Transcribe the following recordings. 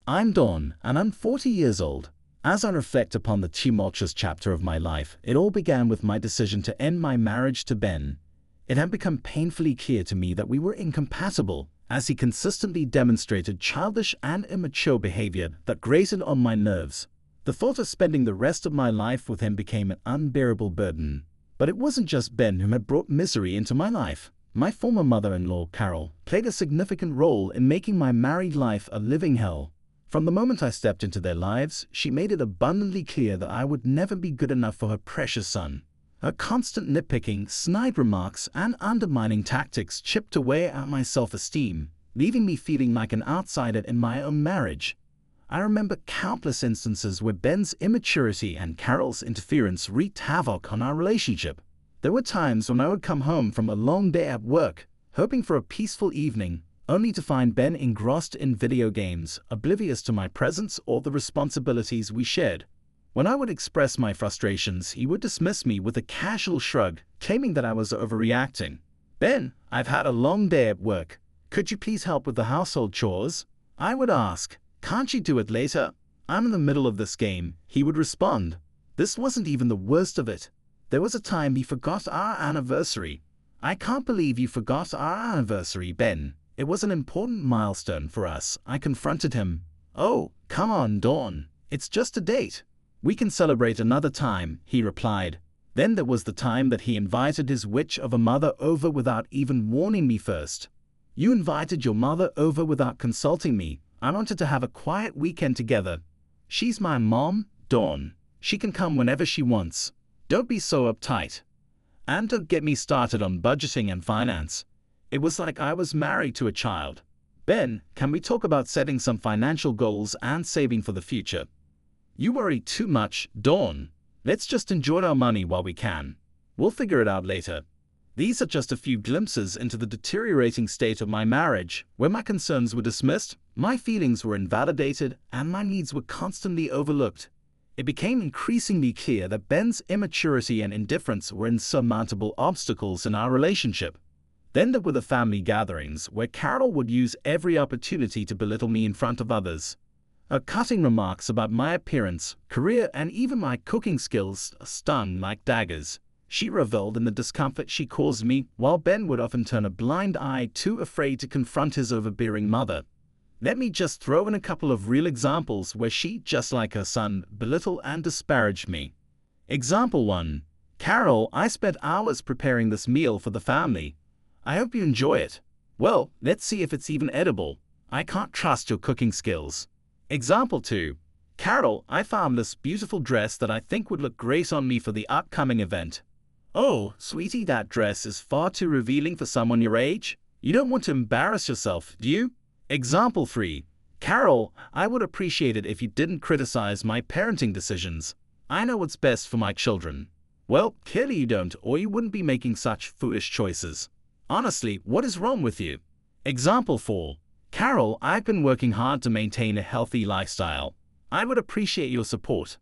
I'm Dawn, and I'm 40 years old. As I reflect upon the tumultuous chapter of my life, it all began with my decision to end my marriage to Ben. It had become painfully clear to me that we were incompatible, as he consistently demonstrated childish and immature behavior that grated on my nerves. The thought of spending the rest of my life with him became an unbearable burden. But it wasn't just Ben who had brought misery into my life. My former mother-in-law, Carol, played a significant role in making my married life a living hell. From the moment I stepped into their lives, she made it abundantly clear that I would never be good enough for her precious son. Her constant nitpicking, snide remarks, and undermining tactics chipped away at my self-esteem, leaving me feeling like an outsider in my own marriage. I remember countless instances where Ben's immaturity and Carol's interference wreaked havoc on our relationship. There were times when I would come home from a long day at work, hoping for a peaceful evening, only to find Ben engrossed in video games, oblivious to my presence or the responsibilities we shared. When I would express my frustrations, he would dismiss me with a casual shrug, claiming that I was overreacting. "Ben, I've had a long day at work. Could you please help with the household chores?" I would ask. "Can't you do it later? I'm in the middle of this game," he would respond. This wasn't even the worst of it. There was a time he forgot our anniversary. "I can't believe you forgot our anniversary, Ben. It was an important milestone for us," I confronted him. "Oh, come on, Dawn. It's just a date. We can celebrate another time," he replied. Then there was the time that he invited his witch of a mother over without even warning me first. "You invited your mother over without consulting me. I wanted to have a quiet weekend together. She's my mom, Dawn. She can come whenever she wants. Don't be so uptight. And don't get me started on budgeting and finance. It was like I was married to a child. Ben, can we talk about setting some financial goals and saving for the future?" "You worry too much, Dawn. Let's just enjoy our money while we can. We'll figure it out later." These are just a few glimpses into the deteriorating state of my marriage, where my concerns were dismissed, my feelings were invalidated, and my needs were constantly overlooked. It became increasingly clear that Ben's immaturity and indifference were insurmountable obstacles in our relationship. Then there were the family gatherings, where Carol would use every opportunity to belittle me in front of others. Her cutting remarks about my appearance, career, and even my cooking skills stung like daggers. She reveled in the discomfort she caused me, while Ben would often turn a blind eye, too afraid to confront his overbearing mother. Let me just throw in a couple of real examples where she, just like her son, belittled and disparaged me. Example 1. "Carol, I spent hours preparing this meal for the family. I hope you enjoy it. Well, let's see if it's even edible. I can't trust your cooking skills." Example 2. "Carol, I found this beautiful dress that I think would look great on me for the upcoming event. Oh, sweetie, that dress is far too revealing for someone your age. You don't want to embarrass yourself, do you?" Example 3. "Carol, I would appreciate it if you didn't criticize my parenting decisions. I know what's best for my children." Well, clearly you don't, or you wouldn't be making such foolish choices. Honestly, what is wrong with you? Example 4. "Carol, I've been working hard to maintain a healthy lifestyle. I would appreciate your support."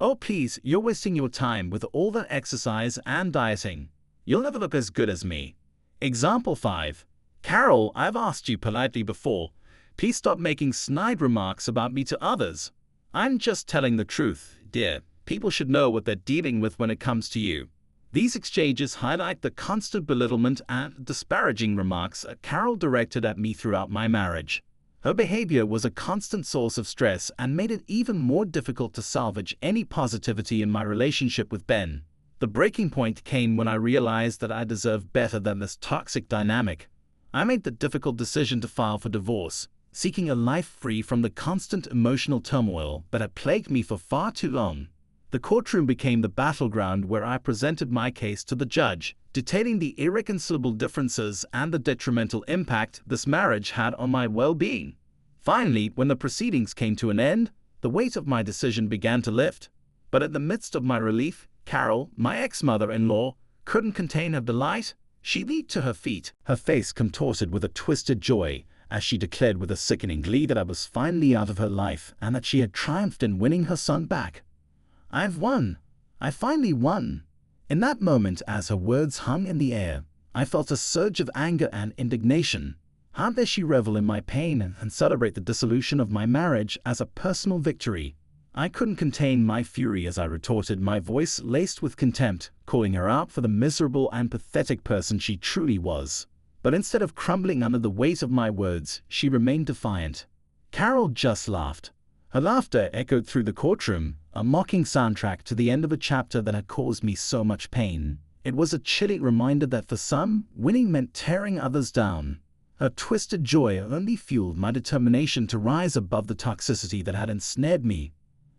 "Oh please, you're wasting your time with all that exercise and dieting. You'll never look as good as me." Example 5. "Carol, I've asked you politely before. Please stop making snide remarks about me to others." "I'm just telling the truth, dear. People should know what they're dealing with when it comes to you." These exchanges highlight the constant belittlement and disparaging remarks Carol directed at me throughout my marriage. Her behavior was a constant source of stress and made it even more difficult to salvage any positivity in my relationship with Ben. The breaking point came when I realized that I deserved better than this toxic dynamic. I made the difficult decision to file for divorce, seeking a life free from the constant emotional turmoil that had plagued me for far too long. The courtroom became the battleground where I presented my case to the judge, detailing the irreconcilable differences and the detrimental impact this marriage had on my well-being. Finally, when the proceedings came to an end, the weight of my decision began to lift. But in the midst of my relief, Carol, my ex-mother-in-law, couldn't contain her delight. She leaped to her feet, her face contorted with a twisted joy, as she declared with a sickening glee that I was finally out of her life and that she had triumphed in winning her son back. "I've won. I finally won." In that moment, as her words hung in the air, I felt a surge of anger and indignation. How dare she revel in my pain and celebrate the dissolution of my marriage as a personal victory? I couldn't contain my fury as I retorted, my voice laced with contempt, calling her out for the miserable and pathetic person she truly was. But instead of crumbling under the weight of my words, she remained defiant. Carol just laughed. Her laughter echoed through the courtroom, a mocking soundtrack to the end of a chapter that had caused me so much pain. It was a chilling reminder that for some, winning meant tearing others down. Her twisted joy only fueled my determination to rise above the toxicity that had ensnared me.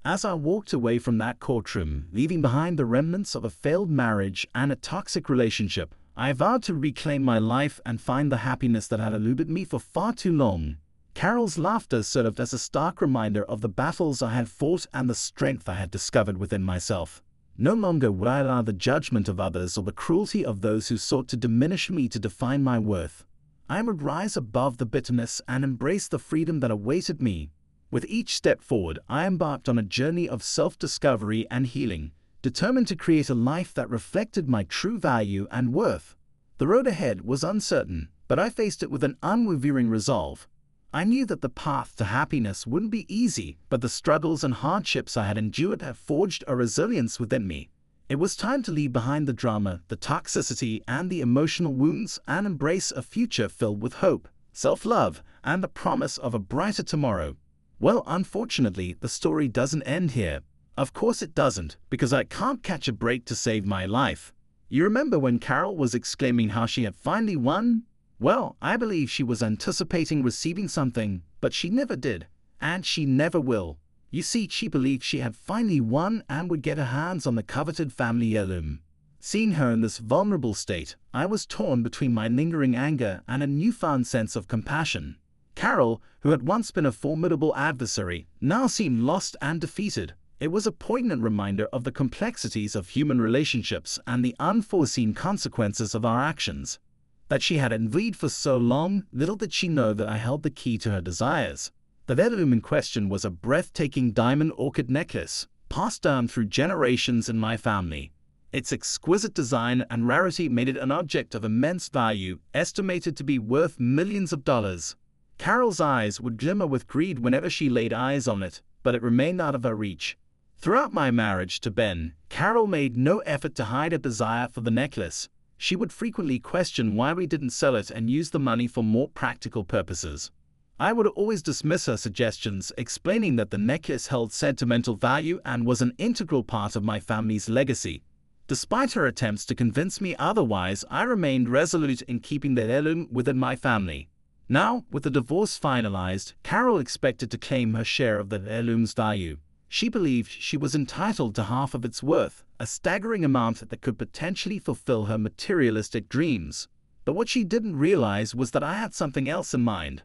As I walked away from that courtroom, leaving behind the remnants of a failed marriage and a toxic relationship, I vowed to reclaim my life and find the happiness that had eluded me for far too long. Carol's laughter served as a stark reminder of the battles I had fought and the strength I had discovered within myself. No longer would I allow the judgment of others or the cruelty of those who sought to diminish me to define my worth. I would rise above the bitterness and embrace the freedom that awaited me. With each step forward, I embarked on a journey of self-discovery and healing, determined to create a life that reflected my true value and worth. The road ahead was uncertain, but I faced it with an unwavering resolve. I knew that the path to happiness wouldn't be easy, but the struggles and hardships I had endured had forged a resilience within me. It was time to leave behind the drama, the toxicity, and the emotional wounds and embrace a future filled with hope, self-love, and the promise of a brighter tomorrow. Well, unfortunately, the story doesn't end here. Of course it doesn't, because I can't catch a break to save my life. You remember when Carol was exclaiming how she had finally won? Well, I believe she was anticipating receiving something, but she never did, and she never will. You see, she believed she had finally won and would get her hands on the coveted family heirloom. Seeing her in this vulnerable state, I was torn between my lingering anger and a newfound sense of compassion. Carol, who had once been a formidable adversary, now seemed lost and defeated. It was a poignant reminder of the complexities of human relationships and the unforeseen consequences of our actions. That she had envied for so long, little did she know that I held the key to her desires. The heirloom in question was a breathtaking diamond orchid necklace, passed down through generations in my family. Its exquisite design and rarity made it an object of immense value, estimated to be worth millions of dollars. Carol's eyes would glimmer with greed whenever she laid eyes on it, but it remained out of her reach. Throughout my marriage to Ben, Carol made no effort to hide a desire for the necklace. She would frequently question why we didn't sell it and use the money for more practical purposes. I would always dismiss her suggestions, explaining that the necklace held sentimental value and was an integral part of my family's legacy. Despite her attempts to convince me otherwise, I remained resolute in keeping the heirloom within my family. Now, with the divorce finalized, Carol expected to claim her share of the heirloom's value. She believed she was entitled to half of its worth, a staggering amount that could potentially fulfill her materialistic dreams. But what she didn't realize was that I had something else in mind.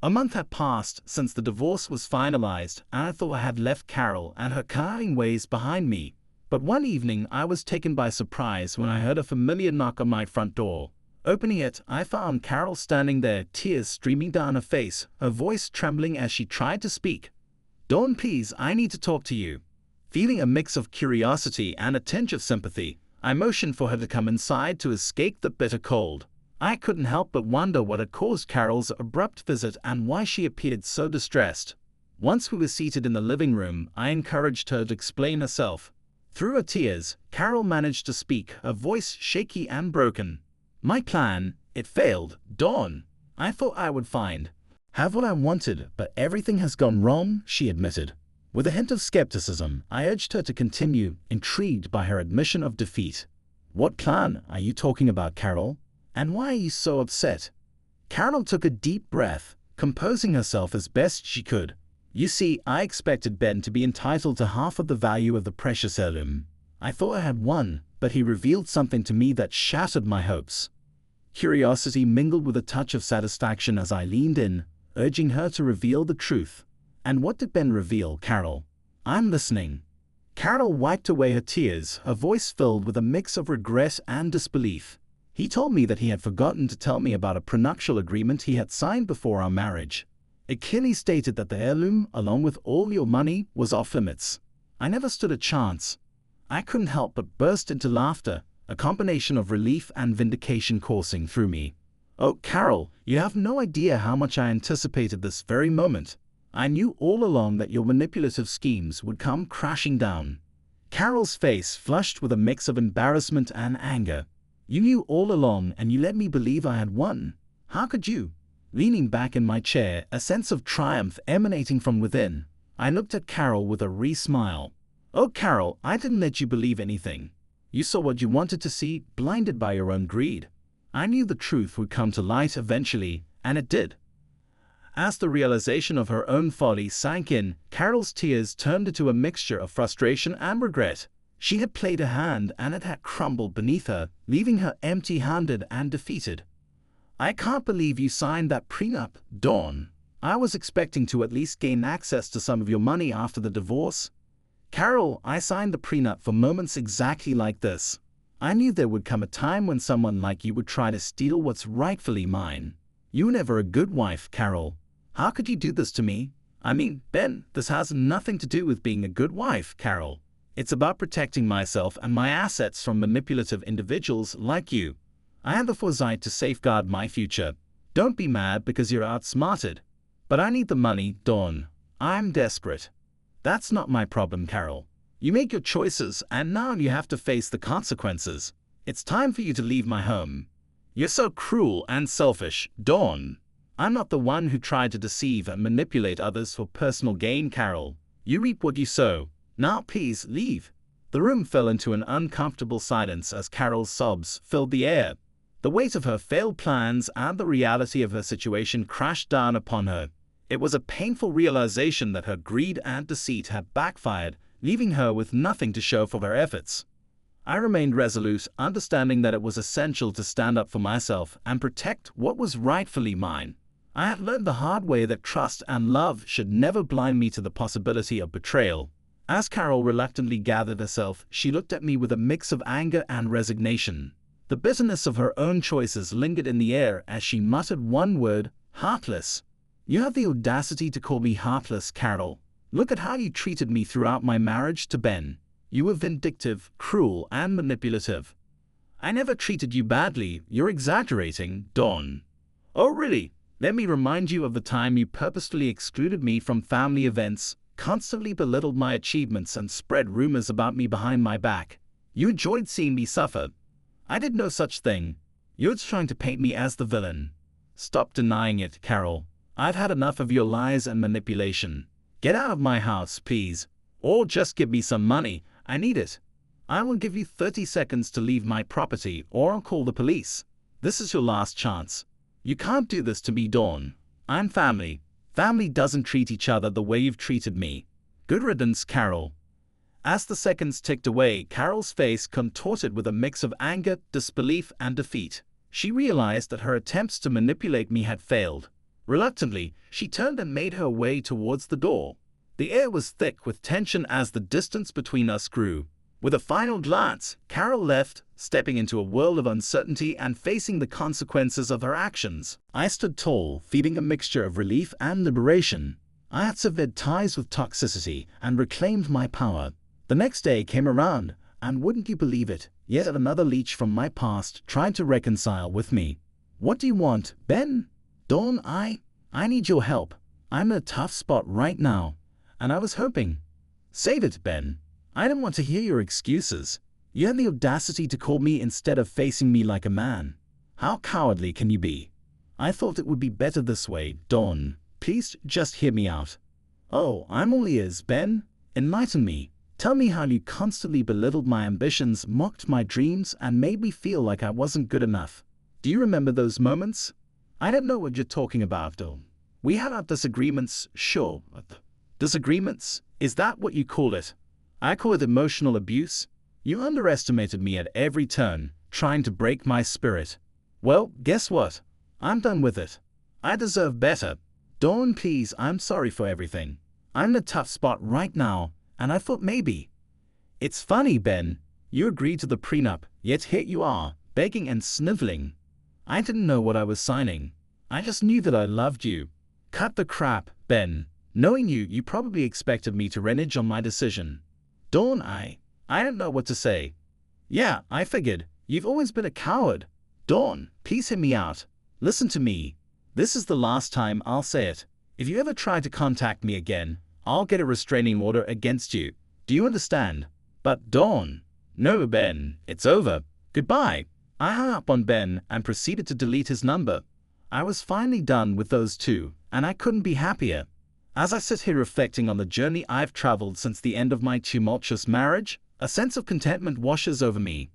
A month had passed since the divorce was finalized, and I thought I had left Carol and her conniving ways behind me. But one evening I was taken by surprise when I heard a familiar knock on my front door. Opening it, I found Carol standing there, tears streaming down her face, her voice trembling as she tried to speak. "Dawn, please, I need to talk to you." Feeling a mix of curiosity and a tinge of sympathy, I motioned for her to come inside to escape the bitter cold. I couldn't help but wonder what had caused Carol's abrupt visit and why she appeared so distressed. Once we were seated in the living room, I encouraged her to explain herself. Through her tears, Carol managed to speak, her voice shaky and broken. "My plan, it failed, Dawn. I thought I would have what I wanted, but everything has gone wrong," she admitted. With a hint of skepticism, I urged her to continue, intrigued by her admission of defeat. "What plan are you talking about, Carol? And why are you so upset?" Carol took a deep breath, composing herself as best she could. "You see, I expected Ben to be entitled to half of the value of the precious heirloom. I thought I had won, but he revealed something to me that shattered my hopes." Curiosity mingled with a touch of satisfaction as I leaned in, urging her to reveal the truth. "And what did Ben reveal, Carol? I'm listening." Carol wiped away her tears, her voice filled with a mix of regret and disbelief. "He told me that he had forgotten to tell me about a prenuptial agreement he had signed before our marriage. It clearly stated that the heirloom, along with all your money, was off limits. I never stood a chance." I couldn't help but burst into laughter, a combination of relief and vindication coursing through me. Oh, Carol, you have no idea how much I anticipated this very moment. I knew all along that your manipulative schemes would come crashing down. Carol's face flushed with a mix of embarrassment and anger. You knew all along and you let me believe I had won. How could you? Leaning back in my chair, a sense of triumph emanating from within, I looked at Carol with a wry smile. Oh, Carol, I didn't let you believe anything. You saw what you wanted to see, blinded by your own greed. I knew the truth would come to light eventually, and it did. As the realization of her own folly sank in, Carol's tears turned into a mixture of frustration and regret. She had played a hand and it had crumbled beneath her, leaving her empty-handed and defeated. I can't believe you signed that prenup, Dawn. I was expecting to at least gain access to some of your money after the divorce. Carol, I signed the prenup for moments exactly like this. I knew there would come a time when someone like you would try to steal what's rightfully mine. You were never a good wife, Carol. How could you do this to me? I mean, Ben, this has nothing to do with being a good wife, Carol. It's about protecting myself and my assets from manipulative individuals like you. I had the foresight to safeguard my future. Don't be mad because you're outsmarted. But I need the money, Dawn. I'm desperate. That's not my problem, Carol. You make your choices, and now you have to face the consequences. It's time for you to leave my home. You're so cruel and selfish, Dawn. I'm not the one who tried to deceive and manipulate others for personal gain, Carol. You reap what you sow. Now please leave. The room fell into an uncomfortable silence as Carol's sobs filled the air. The weight of her failed plans and the reality of her situation crashed down upon her. It was a painful realization that her greed and deceit had backfired, leaving her with nothing to show for her efforts. I remained resolute, understanding that it was essential to stand up for myself and protect what was rightfully mine. I had learned the hard way that trust and love should never blind me to the possibility of betrayal. As Carol reluctantly gathered herself, she looked at me with a mix of anger and resignation. The bitterness of her own choices lingered in the air as she muttered one word, heartless. You have the audacity to call me heartless, Carol. Look at how you treated me throughout my marriage to Ben. You were vindictive, cruel, and manipulative. I never treated you badly. You're exaggerating, Dawn. Oh, really? Let me remind you of the time you purposefully excluded me from family events, constantly belittled my achievements, and spread rumors about me behind my back. You enjoyed seeing me suffer. I did no such thing. You're trying to paint me as the villain. Stop denying it, Carol. I've had enough of your lies and manipulation. Get out of my house, please. Or just give me some money. I need it. I will give you 30 seconds to leave my property, or I'll call the police. This is your last chance. You can't do this to me, Dawn. I'm family. Family doesn't treat each other the way you've treated me. Good riddance, Carol. As the seconds ticked away, Carol's face contorted with a mix of anger, disbelief, and defeat. She realized that her attempts to manipulate me had failed. Reluctantly, she turned and made her way towards the door. The air was thick with tension as the distance between us grew. With a final glance, Carol left, stepping into a world of uncertainty and facing the consequences of her actions. I stood tall, feeling a mixture of relief and liberation. I had severed ties with toxicity and reclaimed my power. The next day came around, and wouldn't you believe it, yet another leech from my past tried to reconcile with me. What do you want, Ben? Dawn, I need your help. I'm in a tough spot right now, and I was hoping. Save it, Ben. I don't want to hear your excuses. You had the audacity to call me instead of facing me like a man. How cowardly can you be? I thought it would be better this way, Dawn. Please just hear me out. Oh, I'm all ears, Ben. Enlighten me. Tell me how you constantly belittled my ambitions, mocked my dreams, and made me feel like I wasn't good enough. Do you remember those moments? I don't know what you're talking about, Dawn. We had our disagreements, sure. Disagreements? Is that what you call it? I call it emotional abuse. You underestimated me at every turn, trying to break my spirit. Well, guess what? I'm done with it. I deserve better. Dawn, please, I'm sorry for everything. I'm in a tough spot right now, and I thought maybe. It's funny, Ben. You agreed to the prenup, yet here you are, begging and sniveling. I didn't know what I was signing. I just knew that I loved you. Cut the crap, Ben. Knowing you, you probably expected me to renege on my decision. Dawn, I don't know what to say. Yeah, I figured. You've always been a coward. Dawn, please hear me out. Listen to me. This is the last time I'll say it. If you ever try to contact me again, I'll get a restraining order against you. Do you understand? But Dawn. No, Ben, it's over. Goodbye. I hung up on Ben and proceeded to delete his number. I was finally done with those two, and I couldn't be happier. As I sit here reflecting on the journey I've traveled since the end of my tumultuous marriage, a sense of contentment washes over me.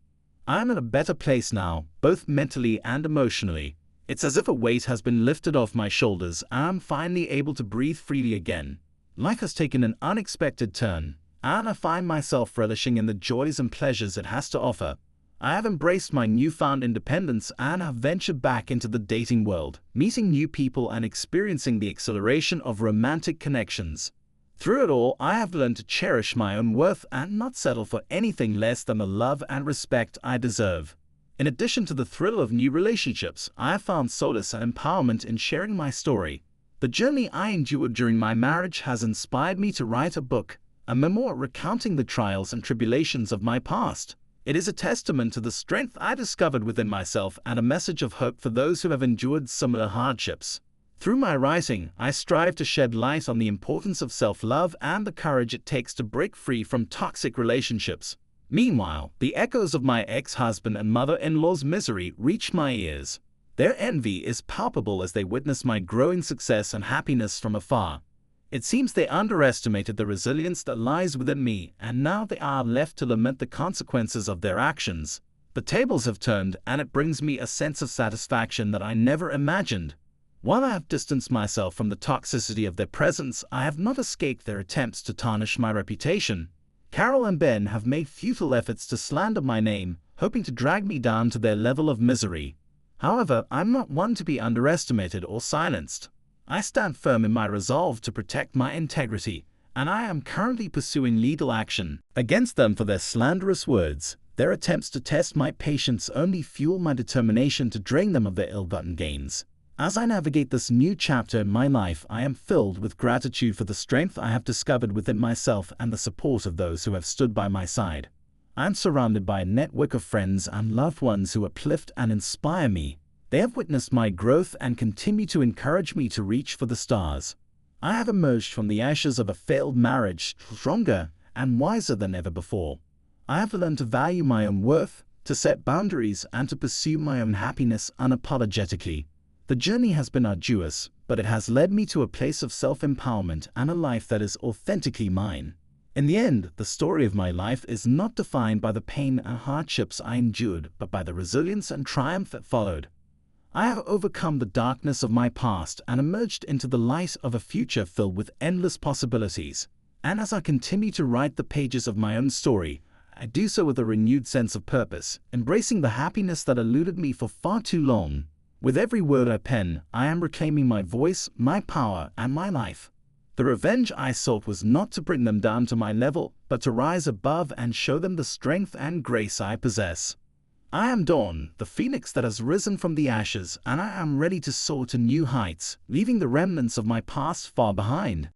I am in a better place now, both mentally and emotionally. It's as if a weight has been lifted off my shoulders and I'm finally able to breathe freely again. Life has taken an unexpected turn, and I find myself relishing in the joys and pleasures it has to offer. I have embraced my newfound independence and have ventured back into the dating world, meeting new people and experiencing the exhilaration of romantic connections. Through it all, I have learned to cherish my own worth and not settle for anything less than the love and respect I deserve. In addition to the thrill of new relationships, I have found solace and empowerment in sharing my story. The journey I endured during my marriage has inspired me to write a book, a memoir recounting the trials and tribulations of my past. It is a testament to the strength I discovered within myself and a message of hope for those who have endured similar hardships. Through my writing, I strive to shed light on the importance of self-love and the courage it takes to break free from toxic relationships. Meanwhile, the echoes of my ex-husband and mother-in-law's misery reach my ears. Their envy is palpable as they witness my growing success and happiness from afar. It seems they underestimated the resilience that lies within me, and now they are left to lament the consequences of their actions. The tables have turned, and it brings me a sense of satisfaction that I never imagined. While I have distanced myself from the toxicity of their presence, I have not escaped their attempts to tarnish my reputation. Carol and Ben have made futile efforts to slander my name, hoping to drag me down to their level of misery. However, I'm not one to be underestimated or silenced. I stand firm in my resolve to protect my integrity, and I am currently pursuing legal action against them for their slanderous words. Their attempts to test my patience only fuel my determination to drain them of their ill-gotten gains. As I navigate this new chapter in my life, I am filled with gratitude for the strength I have discovered within myself and the support of those who have stood by my side. I am surrounded by a network of friends and loved ones who uplift and inspire me. They have witnessed my growth and continue to encourage me to reach for the stars. I have emerged from the ashes of a failed marriage stronger and wiser than ever before. I have learned to value my own worth, to set boundaries, and to pursue my own happiness unapologetically. The journey has been arduous, but it has led me to a place of self-empowerment and a life that is authentically mine. In the end, the story of my life is not defined by the pain and hardships I endured, but by the resilience and triumph that followed. I have overcome the darkness of my past and emerged into the light of a future filled with endless possibilities. And as I continue to write the pages of my own story, I do so with a renewed sense of purpose, embracing the happiness that eluded me for far too long. With every word I pen, I am reclaiming my voice, my power, and my life. The revenge I sought was not to bring them down to my level, but to rise above and show them the strength and grace I possess. I am Dawn, the phoenix that has risen from the ashes, and I am ready to soar to new heights, leaving the remnants of my past far behind.